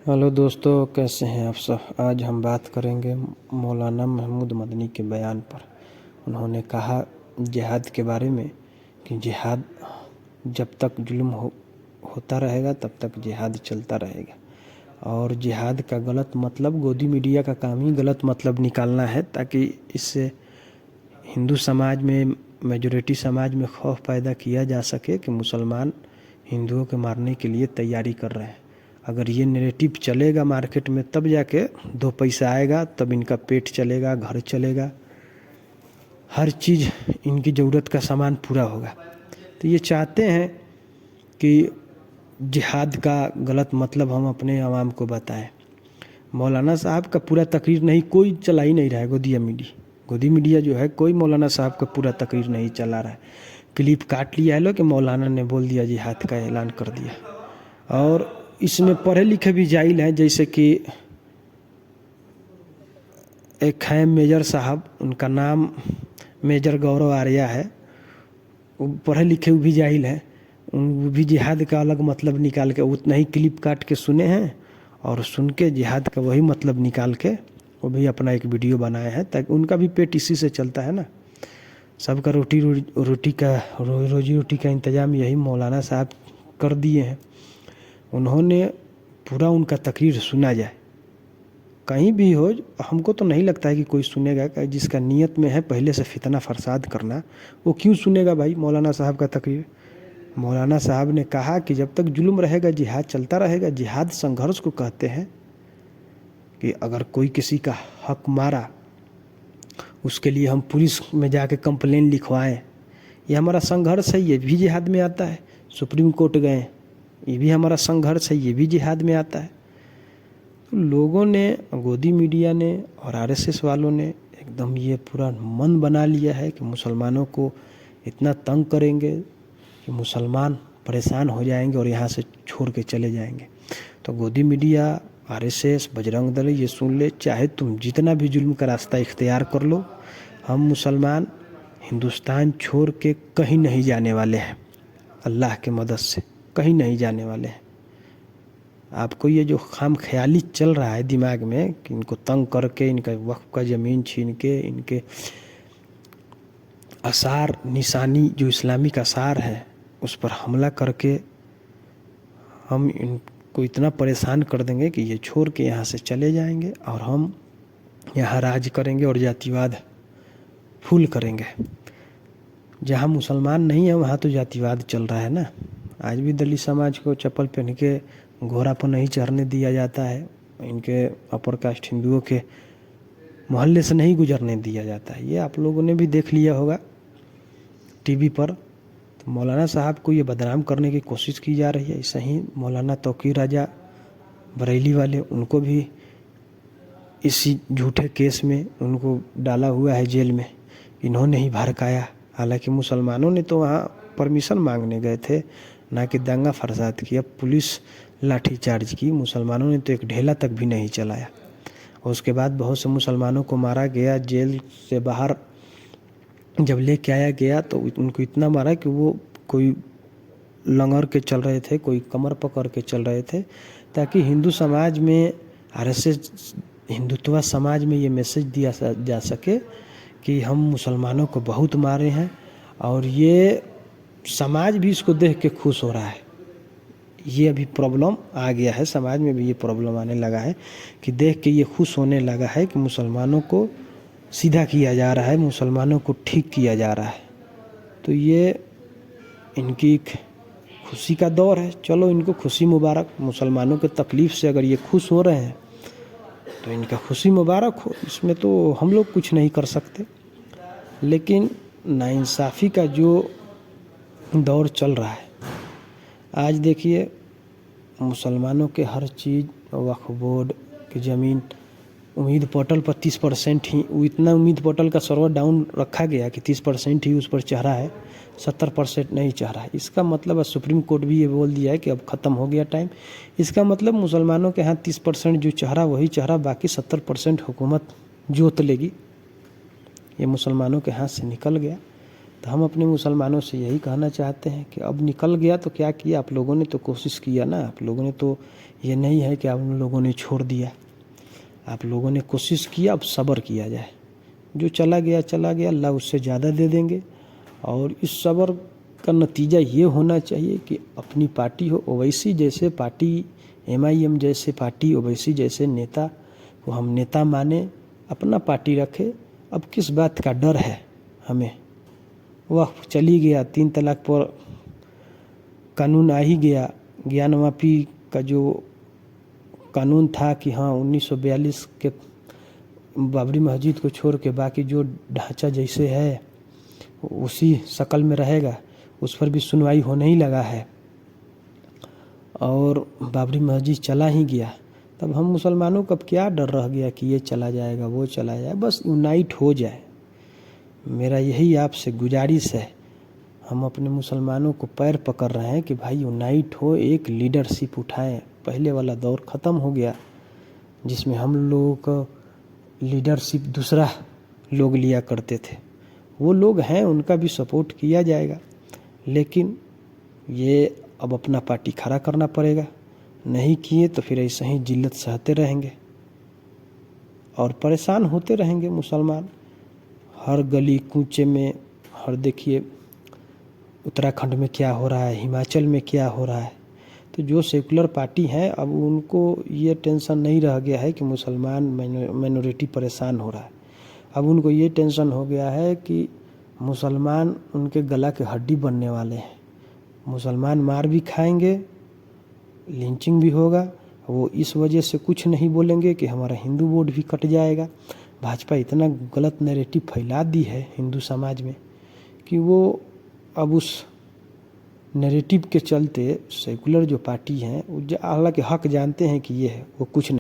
Hello दोस्तों, कैसे हैं आप सब। आज हम बात करेंगे मौलाना महमूद मदनी के बयान पर। उन्होंने कहा जिहाद के बारे में कि जिहाद जब तक जुल्म होता रहेगा तब तक जिहाद चलता रहेगा। और जिहाद का गलत मतलब गोदी मीडिया का काम ही गलत मतलब निकालना है, ताकि इससे हिंदू समाज में, मेजॉरिटी समाज में खौफ पैदा किया जा सके कि मुसलमान हिंदुओं के मारने के लिए तैयारी कर रहे हैं। अगर ये नैरेटिव चलेगा मार्केट में, तब जाके दो पैसा आएगा, तब इनका पेट चलेगा, घर चलेगा, हर चीज़ इनकी ज़रूरत का सामान पूरा होगा। तो ये चाहते हैं कि जिहाद का गलत मतलब हम अपने आवाम को बताएं। मौलाना साहब का पूरा तकरीर नहीं, कोई चला ही नहीं रहा है। गोदी मीडिया जो है, कोई मौलाना साहब का पूरा तकरीर नहीं चला रहा है। क्लिप काट लिया है लोग कि मौलाना ने बोल दिया, जिहाद का ऐलान कर दिया। और इसमें पढ़े लिखे भी जाहिल हैं, जैसे कि एक हैं मेजर साहब, उनका नाम मेजर गौरव आर्या है। वो पढ़े लिखे भी जाहिल हैं, वो भी जिहाद का अलग मतलब निकाल के उतना ही क्लिप काट के सुने हैं, और सुन के जिहाद का वही मतलब निकाल के वो भी अपना एक वीडियो बनाए हैं, ताकि उनका भी पेट इसी से चलता है ना। सबका रोजी रोटी का इंतज़ाम यही मौलाना साहब कर दिए हैं। उन्होंने पूरा उनका तकरीर सुना जाए, कहीं भी हो। हमको तो नहीं लगता है कि कोई सुनेगा, कि जिसका नीयत में है पहले से फितना फसाद करना, वो क्यों सुनेगा भाई मौलाना साहब का तकरीर। मौलाना साहब ने कहा कि जब तक जुल्म रहेगा जिहाद चलता रहेगा। जिहाद संघर्ष को कहते हैं कि अगर कोई किसी का हक मारा, उसके लिए हम पुलिस में जाके कंप्लेन लिखवाएं, ये हमारा संघर्ष है, ये भी जिहाद में आता है। सुप्रीम कोर्ट गए, ये भी हमारा संघर्ष है, ये भी जिहाद में आता है। तो लोगों ने, गोदी मीडिया ने और आरएसएस वालों ने एकदम ये पूरा मन बना लिया है कि मुसलमानों को इतना तंग करेंगे कि मुसलमान परेशान हो जाएंगे और यहाँ से छोड़ के चले जाएंगे। तो गोदी मीडिया, आरएसएस, बजरंग दल ये सुन ले, चाहे तुम जितना भी जुल्म का रास्ता इख्तियार कर लो, हम मुसलमान हिंदुस्तान छोड़ के कहीं नहीं जाने वाले हैं। अल्लाह के मदद से कहीं नहीं जाने वाले हैं। आपको ये जो खाम ख्याली चल रहा है दिमाग में कि इनको तंग करके, इनका वक्फ का ज़मीन छीन के, इनके आसार निशानी जो इस्लामिक आसार है उस पर हमला करके हम इनको इतना परेशान कर देंगे कि ये छोड़ के यहाँ से चले जाएंगे और हम यहाँ राज करेंगे और जातिवाद फूल करेंगे। जहाँ मुसलमान नहीं है वहाँ तो जातिवाद चल रहा है ना। आज भी दलित समाज को चप्पल पहन के घोड़ा पर नहीं चढ़ने दिया जाता है, इनके अपर कास्ट हिंदुओं के मोहल्ले से नहीं गुजरने दिया जाता है। ये आप लोगों ने भी देख लिया होगा टीवी पर। तो मौलाना साहब को ये बदनाम करने की कोशिश की जा रही है। ऐसा ही मौलाना तौकीर राजा बरेली वाले, उनको भी इसी झूठे केस में उनको डाला हुआ है जेल में। इन्होंने ही भड़काया, हालांकि मुसलमानों ने तो वहाँ परमिशन मांगने गए थे, ना कि दंगा फसाद किया। पुलिस लाठीचार्ज की, मुसलमानों ने तो एक ढेला तक भी नहीं चलाया। और उसके बाद बहुत से मुसलमानों को मारा गया। जेल से बाहर जब लेके आया गया तो उनको इतना मारा कि वो कोई लंगर के चल रहे थे, कोई कमर पकड़ के चल रहे थे, ताकि हिंदू समाज में, आरएसएस हिंदुत्व समाज में ये मैसेज दिया जा सके कि हम मुसलमानों को बहुत मारे हैं। और ये समाज भी इसको देख के खुश हो रहा है। ये अभी प्रॉब्लम आ गया है, समाज में भी ये प्रॉब्लम आने लगा है कि देख के ये खुश होने लगा है कि मुसलमानों को सीधा किया जा रहा है, मुसलमानों को ठीक किया जा रहा है। तो ये इनकी खुशी का दौर है। चलो, इनको खुशी मुबारक। मुसलमानों के तकलीफ़ से अगर ये खुश हो रहे हैं तो इनका खुशी मुबारक हो, इसमें तो हम लोग कुछ नहीं कर सकते। लेकिन नाइंसाफ़ी का जो दौर चल रहा है, आज देखिए मुसलमानों के हर चीज़, वक्फ बोर्ड की ज़मीन, उम्मीद पोर्टल पर 30% ही, इतना उम्मीद पोर्टल का सर्वर डाउन रखा गया कि 30% ही उस पर चढ़ा है, 70% नहीं चढ़ा है। इसका मतलब सुप्रीम कोर्ट भी ये बोल दिया है कि अब ख़त्म हो गया टाइम। इसका मतलब मुसलमानों के यहाँ 30% जो चढ़ा वही चढ़ा, बाकी 70% हुकूमत जोत लेगी। ये मुसलमानों के हाथ से निकल गया। तो हम अपने मुसलमानों से यही कहना चाहते हैं कि अब निकल गया तो क्या किया, आप लोगों ने तो कोशिश किया ना, आप लोगों ने तो ये नहीं है कि आप लोगों ने छोड़ दिया, आप लोगों ने कोशिश किया, अब सब्र किया जाए। जो चला गया अल्लाह उससे ज़्यादा दे देंगे। और इस सब्र का नतीजा ये होना चाहिए कि अपनी पार्टी हो ओवैसी जैसे पार्टी, MIM जैसे पार्टी, ओवैसी जैसे नेता को हम नेता माने, अपना पार्टी रखे। अब किस बात का डर है हमें, वह चली गया, 3 तलाक पर कानून आ ही गया। ज्ञान वापी का जो कानून था कि हाँ 1942 के बाबरी मस्जिद को छोड़ के बाकी जो ढांचा जैसे है उसी शक्ल में रहेगा, उस पर भी सुनवाई होने ही लगा है और बाबरी मस्जिद चला ही गया। तब हम मुसलमानों को अब क्या डर रह गया कि ये चला जाएगा वो चला जाए, बस यूनाइट हो जाए। मेरा यही आपसे गुजारिश है। हम अपने मुसलमानों को पैर पकड़ रहे हैं कि भाई यूनाइट हो, एक लीडरशिप उठाएं। पहले वाला दौर ख़त्म हो गया जिसमें हम लोगों को लीडरशिप दूसरा लोग लिया करते थे। वो लोग हैं, उनका भी सपोर्ट किया जाएगा, लेकिन ये अब अपना पार्टी खड़ा करना पड़ेगा। नहीं किए तो फिर ऐसे ही जिल्लत सहते रहेंगे और परेशान होते रहेंगे मुसलमान। हर गली कूचे में, हर देखिए उत्तराखंड में क्या हो रहा है, हिमाचल में क्या हो रहा है। तो जो सेकुलर पार्टी हैं अब उनको ये टेंशन नहीं रह गया है कि मुसलमान माइनॉरिटी परेशान हो रहा है। अब उनको ये टेंशन हो गया है कि मुसलमान उनके गला के हड्डी बनने वाले हैं। मुसलमान मार भी खाएंगे, लिंचिंग भी होगा। वो इस वजह से कुछ नहीं बोलेंगे कि हमारा हिंदू वोट भी कट जाएगा। भाजपा इतना गलत नैरेटिव फैला दी है हिंदू समाज में कि वो अब उस नैरेटिव के चलते सेकुलर जो पार्टी हैं, हालांकि हक जानते हैं कि ये है, वो कुछ नहीं